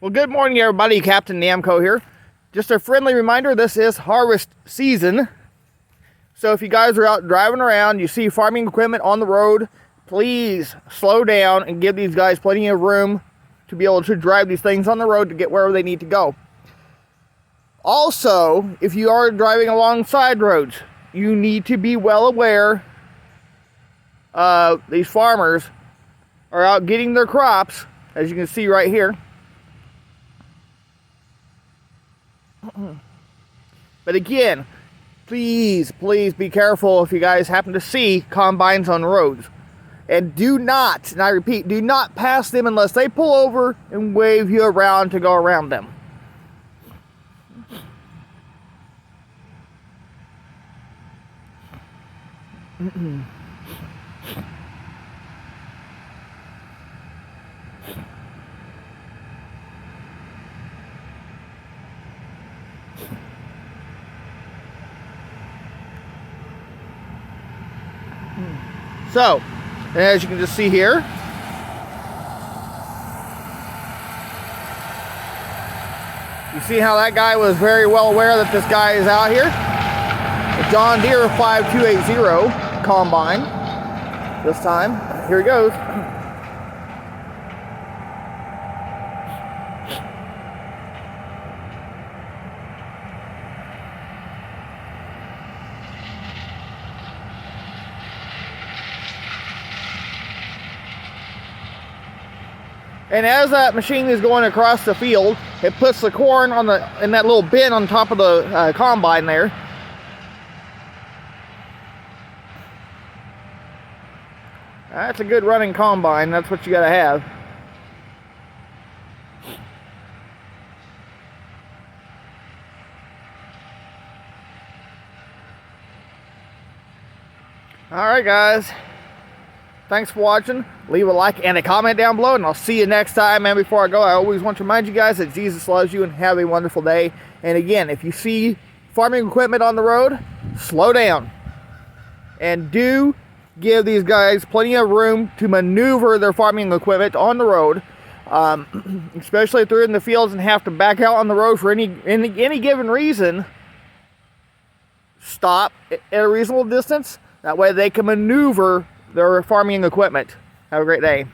Well, good morning, everybody. Captain Namco here. Just a friendly reminder, this is harvest season. So if you guys are out driving around, you see farming equipment on the road, please slow down and give these guys plenty of room to be able to drive these things on the road to get wherever they need to go. Also, if you are driving along side roads, you need to be well aware these farmers are out getting their crops, as you can see right here. But again, please be careful if you guys happen to see combines on roads. And do not, and I repeat, do not pass them unless they pull over and wave you around to go around them. So, as you can just see here, you see how that guy was very well aware that this guy is out here. The John Deere 5280 combine. This time, here he goes. And as that machine is going across the field, it puts the corn on in that little bin on top of the combine there. That's a good running combine. That's what you got to have. All right, guys. Thanks for watching. Leave a like and a comment down below, and I'll see you next time. And before I go, I always want to remind you guys that Jesus loves you, and have a wonderful day. And again, if you see farming equipment on the road, slow down. And do give these guys plenty of room to maneuver their farming equipment on the road. Especially if they're in the fields and have to back out on the road for any given reason. Stop at a reasonable distance. That way they can maneuver their farming equipment. Have a great day.